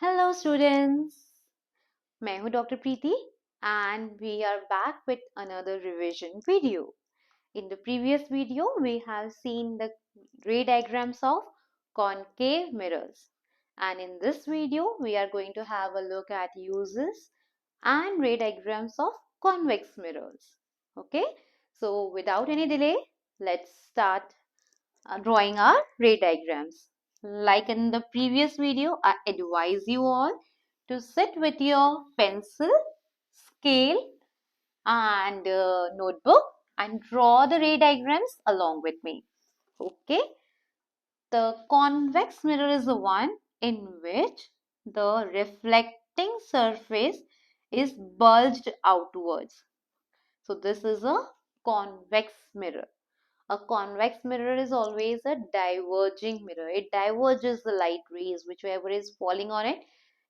Hello students, मैं हूँ Dr. Preeti and we are back with another revision video. In the previous video, we have seen the ray diagrams of concave mirrors. And in this video, we are going to have a look at uses and ray diagrams of convex mirrors. Okay, so without any delay, let's start drawing our ray diagrams. Like in the previous video, I advise you all to sit with your pencil, scale and notebook and draw the ray diagrams along with me. Okay. The convex mirror is the one in which the reflecting surface is bulged outwards. So this is a convex mirror. A convex mirror is always a diverging mirror. It diverges the light rays, whichever is falling on it,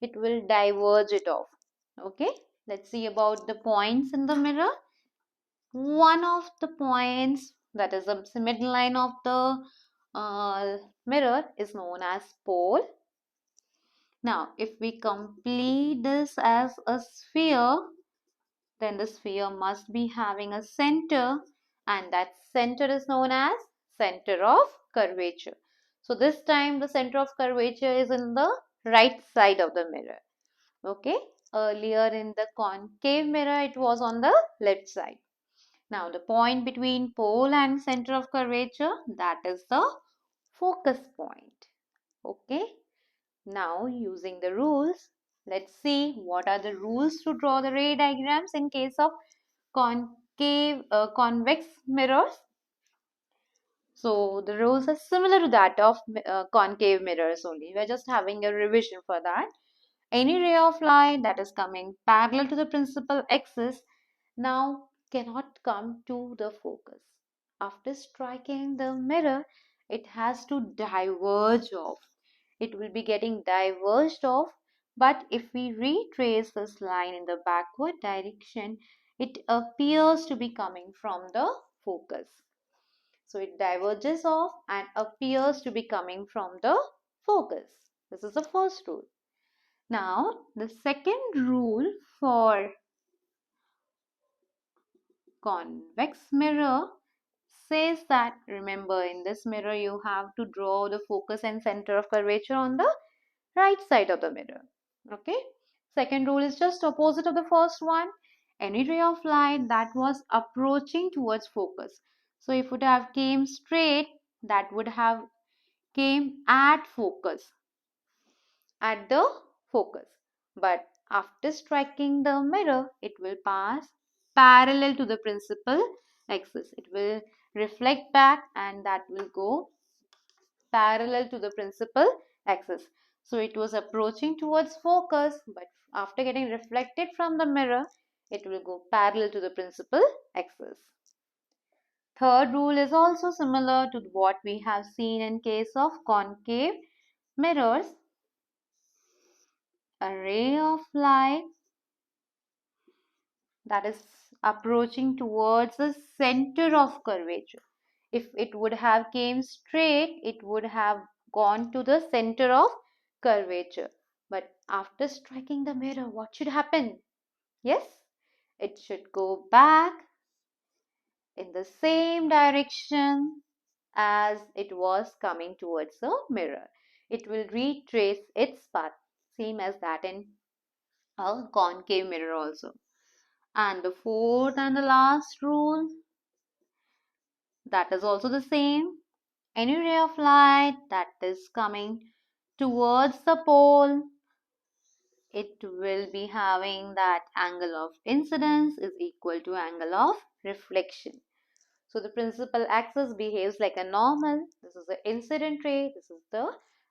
it will diverge it off. Okay, let's see about the points in the mirror. One of the points, that is the midline of the mirror, is known as pole. Now, if we complete this as a sphere, then the sphere must be having a center, and that center is known as center of curvature. So this time the center of curvature is in the right side of the mirror. Okay, earlier in the concave mirror it was on the left side. Now the point between pole and center of curvature, that is the focus point. Okay, now using the rules, let's see what are the rules to draw the ray diagrams in case of convex mirrors. So the rules are similar to that of concave mirrors only. We are just having a revision for that. Any ray of light that is coming parallel to the principal axis now cannot come to the focus. After striking the mirror, it has to diverge off. It will be getting diverged off, but if we retrace this line in the backward direction, it appears to be coming from the focus. So it diverges off and appears to be coming from the focus. This is the first rule. Now, the second rule for convex mirror says that, remember, in this mirror you have to draw the focus and center of curvature on the right side of the mirror. Okay. Second rule is just opposite of the first one. Any ray of light that was approaching towards focus. So if it would have came straight, that would have came at focus, at the focus. But after striking the mirror, it will pass parallel to the principal axis. It will reflect back and that will go parallel to the principal axis. So it was approaching towards focus, but after getting reflected from the mirror, it will go parallel to the principal axis. Third rule is also similar to what we have seen in case of concave mirrors. A ray of light that is approaching towards the center of curvature. If it would have came straight, it would have gone to the center of curvature. But after striking the mirror, what should happen? Yes, it should go back in the same direction as it was coming towards the mirror. It will retrace its path, same as that in a concave mirror also. And the fourth and the last rule, that is also the same. Any ray of light that is coming towards the pole, it will be having that angle of incidence is equal to angle of reflection. So the principal axis behaves like a normal. This is the incident ray, this is the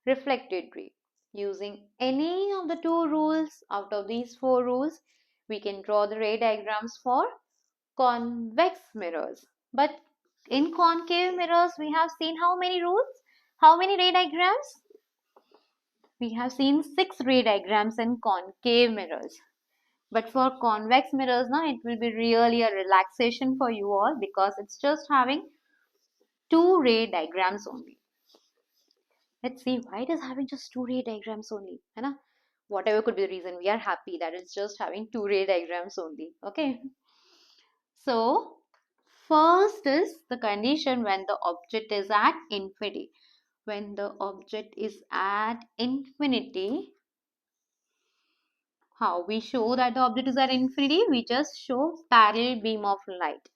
reflected ray. Using any of the two rules out of these four rules, we can draw the ray diagrams for convex mirrors. But in concave mirrors, we have seen how many rules? How many ray diagrams? We have seen 6 ray diagrams in concave mirrors. But for convex mirrors, now it will be really a relaxation for you all because it's just having 2 ray diagrams only. Let's see why it is having just 2 ray diagrams only. है ना? whatever could be the reason, we are happy that it's just having two ray diagrams only. Okay. So first is the condition when the object is at infinity. When the object is at infinity, how we show that the object is at infinity? We just show parallel beam of light.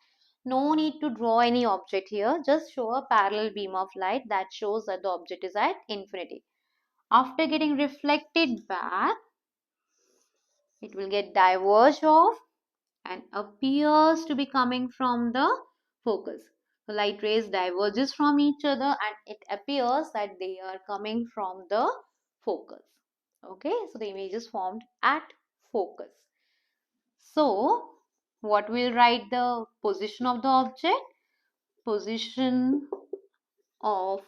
No need to draw any object here. Just show a parallel beam of light that shows that the object is at infinity. After getting reflected back, it will get diverged off and appears to be coming from the focus. The light rays diverges from each other and it appears that they are coming from the focus. Okay, so the image is formed at focus. So what will write the position of the object? Position of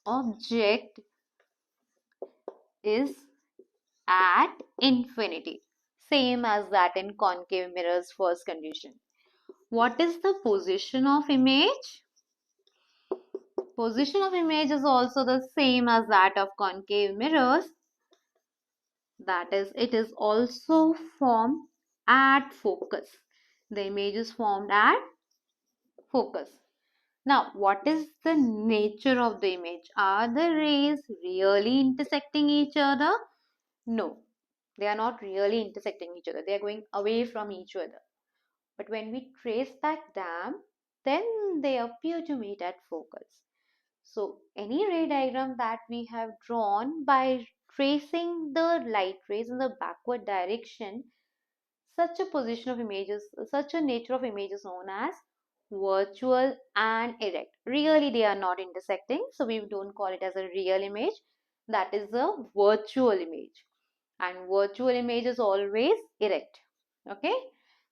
object is at infinity. Same as that in concave mirror's first condition. What is the position of image? Position of image is also the same as that of concave mirrors. That is, it is also formed at focus. The image is formed at focus. Now, what is the nature of the image? Are the rays really intersecting each other? No, they are not really intersecting each other. They are going away from each other. But when we trace back them, then they appear to meet at focus. So any ray diagram that we have drawn by tracing the light rays in the backward direction, such a position of images, such a nature of image is known as virtual and erect. Really they are not intersecting, so we don't call it as a real image. That is a virtual image, and virtual image is always erect. Okay,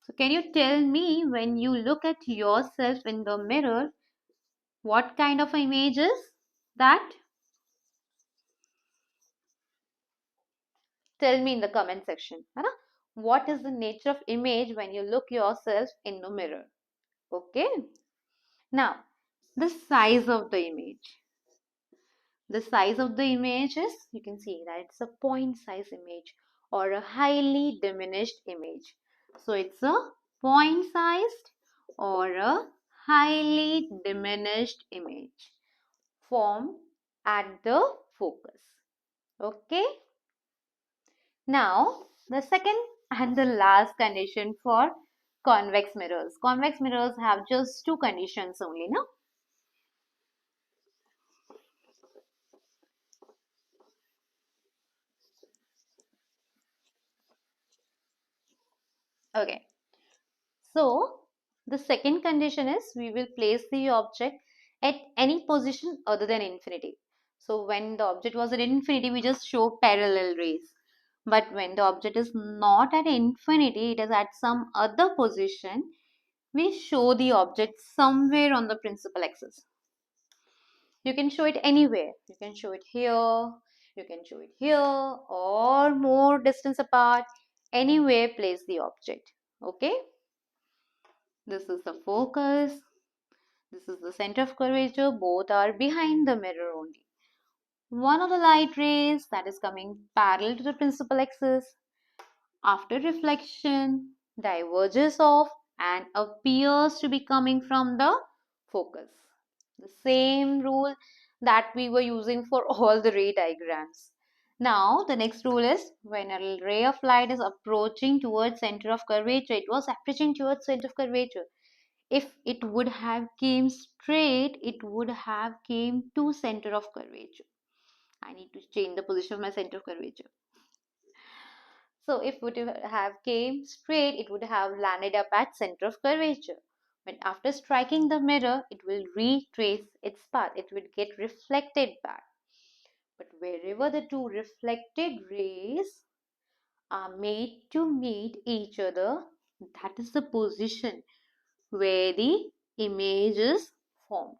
so can you tell me, when you look at yourself in the mirror, what kind of image is that? Tell me in the comment section. है ना? What is the nature of image when you look yourself in the mirror? Okay. Now, the size of the image. The size of the image is, you can see that it's a point size image or a highly diminished image. So it's a point sized or a highly diminished image formed at the focus. Okay. Now, the second and the last condition for convex mirrors. Convex mirrors have just two conditions only, no? Okay. So, the second condition is we will place the object at any position other than infinity. So, when the object was at infinity, we just show parallel rays. But when the object is not at infinity, it is at some other position, we show the object somewhere on the principal axis. You can show it anywhere. You can show it here, you can show it here, or more distance apart. Anywhere place the object. Okay. This is the focus. This is the center of curvature. Both are behind the mirror only. One of the light rays that is coming parallel to the principal axis, after reflection, diverges off and appears to be coming from the focus. The same rule that we were using for all the ray diagrams. Now, the next rule is when a ray of light is approaching towards center of curvature, it was approaching towards center of curvature. If it would have came straight, it would have came to center of curvature. I need to change the position of my center of curvature. So if it would have came straight, it would have landed up at center of curvature. But after striking the mirror, it will retrace its path. It will get reflected back. But wherever the two reflected rays are made to meet each other, that is the position where the image is formed.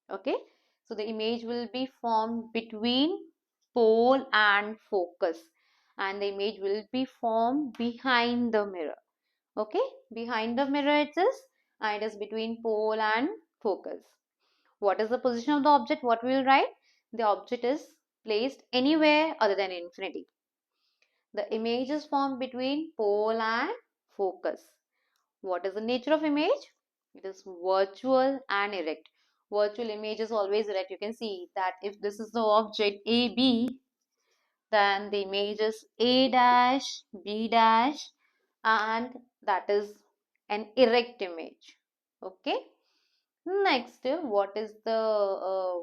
Okay, so the image will be formed between pole and focus, and the image will be formed behind the mirror. Okay, behind the mirror it is, and it is between pole and focus. What is the position of the object? What we will write? The object is placed anywhere other than infinity. The image is formed between pole and focus. What is the nature of image? It is virtual and erect. Virtual image is always erect. You can see that if this is the object AB, then the image is A dash, B dash, and that is an erect image. Okay. Next, what is the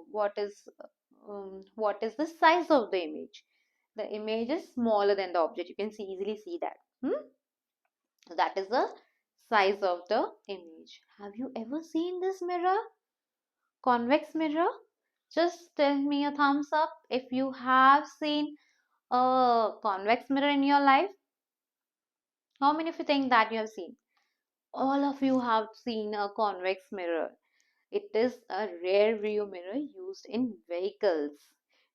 size of the image? The image is smaller than the object. You can easily see that. That is the size of the image. Have you ever seen this mirror? Convex mirror? Just tell me a thumbs up if you have seen a convex mirror in your life. How many of you think that you have seen? All of you have seen a convex mirror. It is a rear view mirror used in vehicles.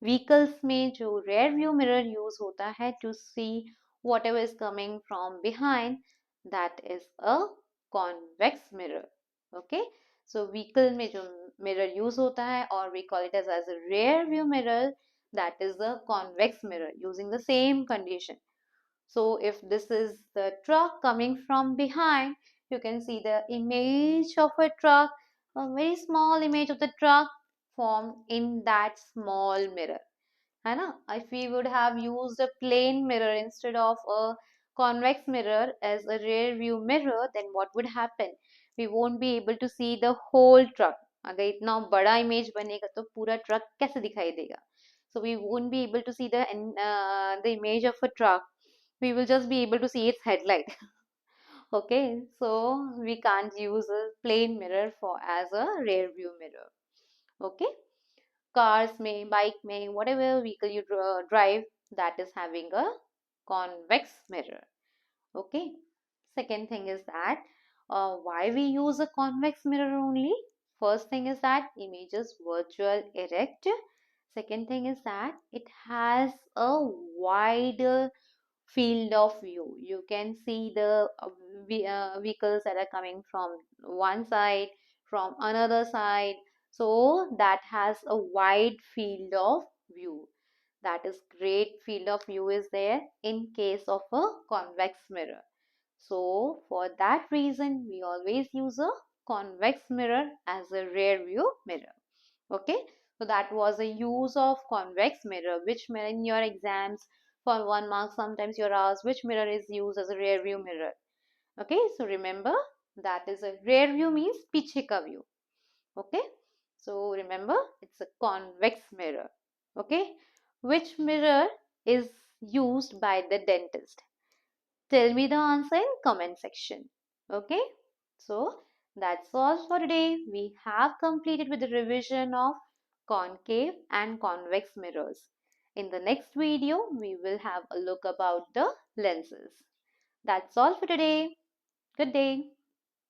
Vehicles में जो rear view mirror use होता है to see whatever is coming from behind, that is a convex mirror. Okay, so vehicle में जो mirror use होता है, or we call it as a rear view mirror, that is a convex mirror using the same condition. So if this is the truck coming from behind, you can see the image of a truck, a very small image of the truck formed in that small mirror. है ना? If we would have used a plane mirror instead of a convex mirror as a rear view mirror, then what would happen? We won't be able to see the whole truck. अगर इतना बड़ा image बनेगा तो पूरा truck कैसे दिखाई देगा? So we won't be able to see the image of a truck. We will just be able to see its headlight. Okay, so we can't use a plane mirror for as a rear view mirror. Okay, cars may, bike may, whatever vehicle you drive, that is having a convex mirror. Okay, second thing is that why we use a convex mirror only? First thing is that image is virtual erect. Second thing is that it has a wider field of view. You can see the vehicles that are coming from one side, from another side. So that has a wide field of view. That is great field of view is there in case of a convex mirror. So for that reason, we always use a convex mirror as a rear view mirror. Okay, so that was a use of convex mirror. Which mirror in your exams for 1 mark, sometimes you're asked which mirror is used as a rear view mirror. Okay, so remember that is a rear view means पीछे का view. Okay, so remember it's a convex mirror. Okay, which mirror is used by the dentist? Tell me the answer in comment section. Okay, so that's all for today. We have completed with the revision of concave and convex mirrors. In the next video, we will have a look about the lenses. That's all for today. Good day.